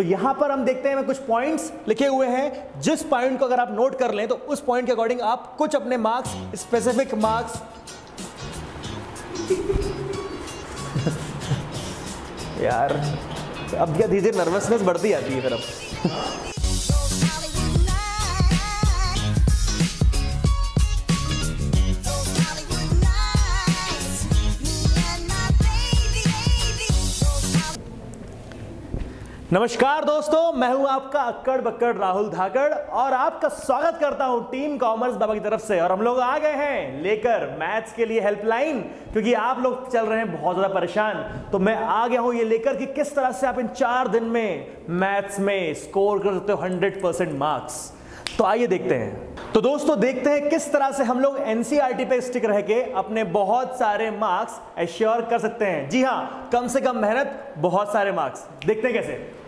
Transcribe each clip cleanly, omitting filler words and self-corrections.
तो यहां पर हम देखते हैं कुछ पॉइंट्स लिखे हुए हैं, जिस पॉइंट को अगर आप नोट कर लें तो उस पॉइंट के अकॉर्डिंग आप कुछ अपने मार्क्स, स्पेसिफिक मार्क्स यार अब क्या धीरे धीरे नर्वसनेस बढ़ती जाती है फिर अब। नमस्कार दोस्तों, मैं हूं आपका अक्कड़ बक्कड़ राहुल धाकड़ और आपका स्वागत करता हूं टीम कॉमर्स बाबा की तरफ से। और हम लोग आ गए हैं लेकर मैथ्स के लिए हेल्पलाइन, क्योंकि आप लोग चल रहे हैं बहुत ज्यादा परेशान। तो मैं आ गया हूं ये लेकर कि किस तरह से आप इन 4 दिन में मैथ्स में स्कोर कर सकते हो 100% मार्क्स। तो आइए देखते हैं। तो दोस्तों देखते हैं किस तरह से हम लोग एनसीईआरटी पे स्टिक रह के अपने बहुत सारे मार्क्स एश्योर कर सकते हैं। जी हाँ, कम से कम मेहनत, बहुत सारे मार्क्स। देखते हैं कैसे।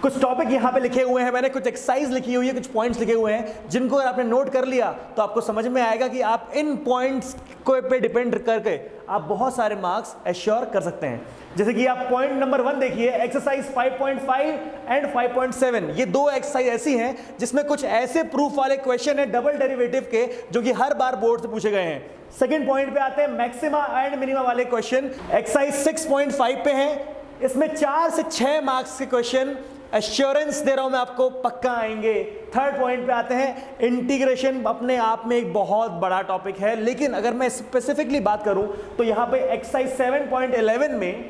कुछ टॉपिक यहां पे लिखे हुए हैं, मैंने कुछ एक्सरसाइज लिखी हुई है, कुछ पॉइंट्स लिखे हुए हैं, जिनको अगर आपने नोट कर लिया तो आपको समझ में आएगा कि आप इन पॉइंट्स को पे डिपेंड करके आप बहुत सारे मार्क्स एश्योर कर सकते हैं। जैसे कि आप पॉइंट नंबर 1 देखिए, एक्सरसाइज 5.5 एंड 5.7। ये 2 एक्सरसाइज ऐसी हैं जिसमें कुछ ऐसे प्रूफ वाले क्वेश्चन है डबल डेरिवेटिव के, जो कि हर बार बोर्ड से पूछे गए हैं। सेकेंड पॉइंट पे आते हैं मैक्सिमा एंड मिनिमा वाले क्वेश्चन, एक्सरसाइज 6.5 पे है। इसमें 4 से 6 मार्क्स के क्वेश्चन एश्योरेंस दे रहा हूं मैं आपको, पक्का आएंगे। थर्ड पॉइंट पे आते हैं, इंटीग्रेशन अपने आप में एक बहुत बड़ा टॉपिक है, लेकिन अगर मैं स्पेसिफिकली बात करूं तो यहां पे एक्सरसाइज 7.11 में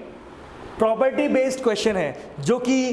प्रॉपर्टी बेस्ड क्वेश्चन है, जो कि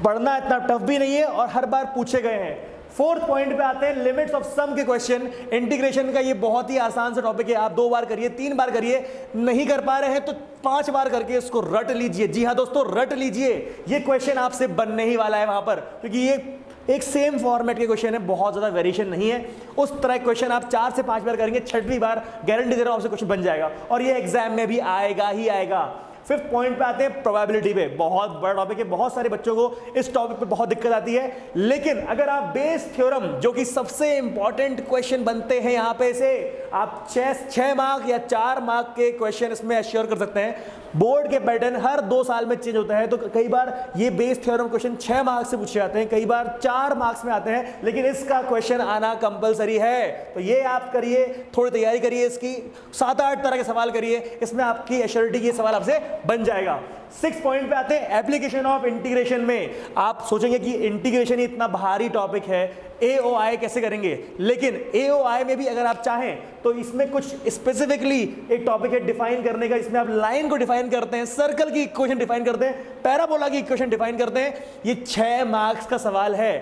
पढ़ना इतना टफ भी नहीं है और हर बार पूछे गए हैं। फोर्थ पॉइंट पे आते हैं लिमिट्स ऑफ सम के क्वेश्चन। इंटीग्रेशन का ये बहुत ही आसान सा टॉपिक है, आप 2 बार करिए, 3 बार करिए, नहीं कर पा रहे हैं तो 5 बार करके इसको रट लीजिए। जी हाँ दोस्तों, रट लीजिए, ये क्वेश्चन आपसे बनने ही वाला है वहां पर, क्योंकि ये एक सेम फॉर्मेट के क्वेश्चन है, बहुत ज्यादा वेरिएशन नहीं है। उस तरह क्वेश्चन आप 4 से 5 बार करेंगे, 6वीं बार गारंटी दे रहा हूं आपसे क्वेश्चन बन जाएगा, और ये एग्जाम में भी आएगा ही आएगा। फिफ्थ पॉइंट पे आते हैं प्रोबेबिलिटी पे, बहुत बड़ा टॉपिक है, बहुत सारे बच्चों को इस टॉपिक पे बहुत दिक्कत आती है। लेकिन अगर आप बेस थ्योरम, जो कि सबसे इंपॉर्टेंट क्वेश्चन बनते हैं यहां पे से, आप 6 मार्क या 4 मार्क के क्वेश्चन इसमें एश्योर कर सकते हैं। बोर्ड के पैटर्न हर 2 साल में चेंज होता है, तो कई बार ये बेस थ्योरम क्वेश्चन 6 मार्क्स से पूछे जाते हैं, कई बार 4 मार्क्स में आते हैं, लेकिन इसका क्वेश्चन आना कंपलसरी है। तो ये आप करिए, थोड़ी तैयारी करिए इसकी, 7-8 तरह के सवाल करिए, इसमें आपकी एश्योरिटी ये सवाल आपसे बन जाएगा। 6 पॉइंट पे आते हैं एप्लीकेशन ऑफ इंटीग्रेशन में। आप सोचेंगे कि इंटीग्रेशन इतना भारी टॉपिक है, AOI कैसे करेंगे, लेकिन AOI में भी अगर आप चाहें तो इसमें कुछ स्पेसिफिकली एक टॉपिक है डिफाइन करने का। इसमें आप लाइन को डिफाइन करते हैं, सर्कल की इक्वेशन डिफाइन करते हैं, पैराबोला की इक्वेशन डिफाइन करते हैं। ये 6 मार्क्स का सवाल है।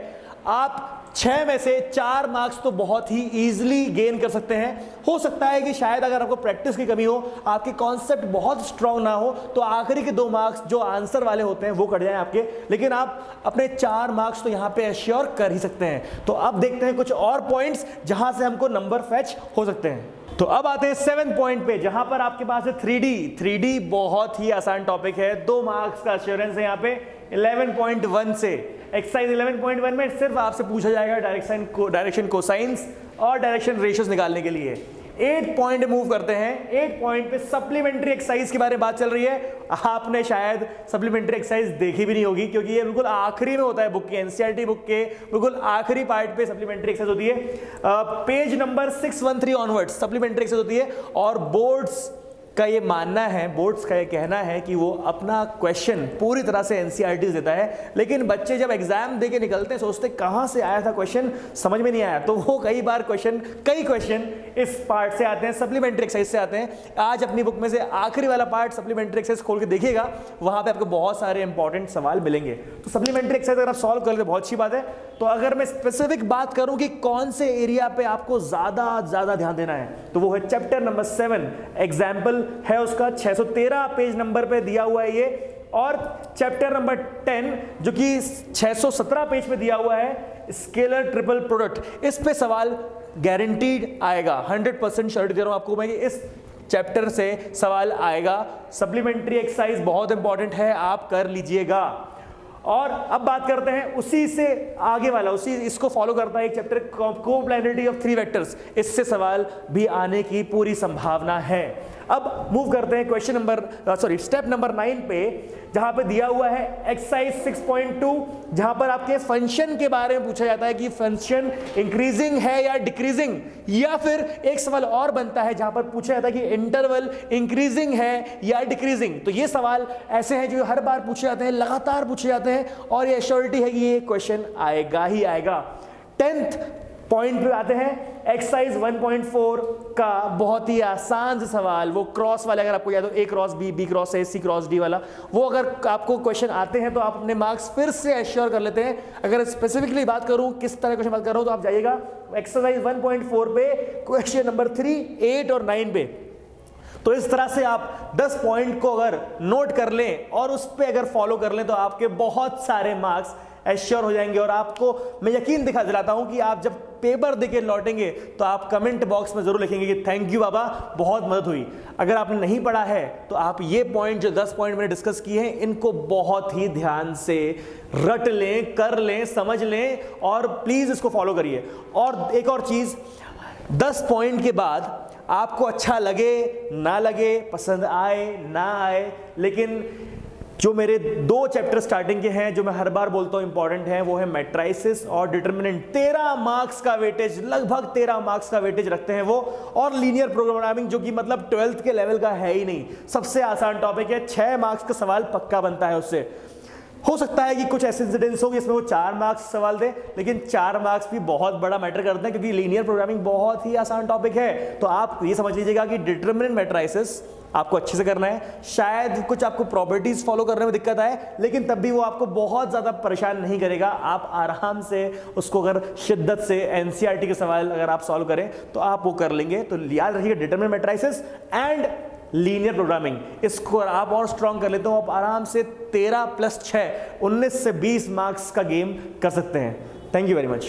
आप 6 में से 4 मार्क्स तो बहुत ही इजीली गेन कर सकते हैं। हो सकता है कि शायद अगर आपको प्रैक्टिस की कमी हो, आपके कॉन्सेप्ट बहुत स्ट्रांग ना हो, तो आखिरी के 2 मार्क्स जो आंसर वाले होते हैं वो कट जाएं आपके, लेकिन आप अपने 4 मार्क्स तो यहां पे एश्योर कर ही सकते हैं। तो अब देखते हैं कुछ और पॉइंट्स जहां से हमको नंबर फेच हो सकते हैं। तो अब आते हैं 7 पॉइंट पे, जहां पर आपके पास है 3D बहुत ही आसान टॉपिक है, 2 मार्क्स का एश्योरेंस है यहाँ पे 11.1 से। एक्सरसाइज 11.1 में सिर्फ आपसे पूछा जाएगा डायरेक्शन कोसाइंस और डायरेक्शन रेशियोज निकालने के लिए। 8 पॉइंट मूव करते हैं। 8 पॉइंट पे सप्लीमेंट्री एक्सरसाइज के बारे में बात चल रही है। आपने शायद सप्लीमेंट्री एक्सरसाइज देखी भी नहीं होगी, क्योंकि ये बिल्कुल आखिरी में होता है बुक के, एनसीईआरटी बुक के बिल्कुल आखिरी पार्ट पे सप्लीमेंट्री एक्सरसाइज होती है। Page number 613 onwards supplementary exercise होती है। और बोर्ड्स का ये मानना है, बोर्ड्स का ये कहना है कि वो अपना क्वेश्चन पूरी तरह से एनसीईआरटी देता है, लेकिन बच्चे जब एग्जाम देके निकलते हैं सोचते कहां से आया था क्वेश्चन, समझ में नहीं आया, तो वो कई क्वेश्चन इस पार्ट से आते हैं, सप्लीमेंट्री एक्सरसाइज से आते हैं। आज अपनी बुक में से आखिरी वाला पार्ट सप्लीमेंट्री एक्सरसाइज खोल के देखिएगा, वहां पे आपको बहुत सारे इंपॉर्टेंट सवाल मिलेंगे। तो सप्लीमेंट्री एक्सरसाइज अगर आप सॉल्व कर लेते बहुत अच्छी बात है। तो अगर मैं स्पेसिफिक बात करूं कि कौन से एरिया पे आपको ज्यादा ध्यान देना है, तो वो है चैप्टर नंबर 7। एग्जाम्पल है उसका 613 पेज नंबर पे दिया हुआ है ये, और चैप्टर नंबर 10 जो कि 617 पेज पे दिया हुआ है, स्केलर ट्रिपल प्रोडक्ट। इस पे सवाल गारंटीड आएगा, 100% श्योरिटी दे रहा हूं आपको मैं, इस चैप्टर से सवाल आएगा। सप्लीमेंट्री एक्सरसाइज बहुत इंपॉर्टेंट है, आप कर लीजिएगा। और अब बात करते हैं उसी से आगे वाला, इसको फॉलो करता है एक चैप्टर कोप्लानरिटी ऑफ 3 वेक्टर्स। इससे सवाल भी आने की पूरी संभावना है। अब मूव करते हैं क्वेश्चन नंबर स्टेप नंबर 9 पे, जहां पे दिया हुआ है एक्सरसाइज 6.2, जहां पर आपके फंक्शन के बारे में पूछा जाता है कि फंक्शन इंक्रीजिंग है या डिक्रीजिंग, या फिर एक सवाल और बनता है जहां पर पूछा जाता है कि इंटरवल इंक्रीजिंग है या डिक्रीजिंग। तो ये सवाल ऐसे हैं जो हर बार पूछे जाते हैं, लगातार पूछे जाते हैं, और ये श्योरिटी है कि ये क्वेश्चन आएगा ही आएगा। 10th पॉइंट पे आते हैं, एक्सरसाइज 1.4 का बहुत ही आसान सा सवाल, वो क्रॉस वाले, अगर आपको याद हो A cross B, B cross A, C cross D वाला, वो अगर आपको क्वेश्चन आते हैं तो आप अपने मार्क्स फिर से एश्योर कर लेते हैं। अगर स्पेसिफिकली बात करूं, किस तरह क्वेश्चन बात कर रहा हूं, तो आप जाइएगा एक्सरसाइज 1.4 पे, क्वेश्चन नंबर 3, 8 और 9 पे। तो इस तरह से आप 10 पॉइंट को अगर नोट कर लें और उस पर अगर फॉलो कर लें तो आपके बहुत सारे मार्क्स एश्योर हो जाएंगे। और आपको मैं यकीन दिलाता हूं कि आप जब पेपर देके लौटेंगे तो आप कमेंट बॉक्स में जरूर लिखेंगे कि थैंक यू बाबा, बहुत मदद हुई। अगर आपने नहीं पढ़ा है तो आप ये पॉइंट जो 10 पॉइंट मैंने डिस्कस किए हैं, इनको बहुत ही ध्यान से रट लें, कर लें, समझ लें, और प्लीज इसको फॉलो करिए। और एक और चीज, 10 पॉइंट के बाद आपको अच्छा लगे ना लगे, पसंद आए ना आए, लेकिन जो मेरे 2 चैप्टर स्टार्टिंग के हैं जो मैं हर बार बोलता हूं इंपॉर्टेंट है, वो है मैट्राइसिस और डिटरमिनेंट। 13 मार्क्स का वेटेज, लगभग 13 मार्क्स का वेटेज रखते हैं वो, और लीनियर प्रोग्रामिंग जो कि मतलब 12th के लेवल का है ही नहीं, सबसे आसान टॉपिक है। 6 मार्क्स का सवाल पक्का बनता है उससे। हो सकता है कि कुछ ऐसे इंसिडेंट्स हो जिसमें वो 4 मार्क्स सवाल दे, लेकिन 4 मार्क्स भी बहुत बड़ा मैटर करते हैं, क्योंकि लीनियर प्रोग्रामिंग बहुत ही आसान टॉपिक है। तो आप ये समझ लीजिएगा कि डिटरमिनेंट मैट्राइसिस आपको अच्छे से करना है। शायद कुछ आपको प्रॉपर्टीज फॉलो करने में दिक्कत आए, लेकिन तब भी वो आपको बहुत ज्यादा परेशान नहीं करेगा। आप आराम से उसको अगर शिद्दत से एनसीईआरटी के सवाल अगर आप सॉल्व करें तो आप वो कर लेंगे। तो याद रखिएगा, determinant matrices and linear programming, इसको आप और स्ट्रॉन्ग कर लेते हो, आप आराम से 13 + 6 19 से 20 मार्क्स का गेम कर सकते हैं। Thank you very much.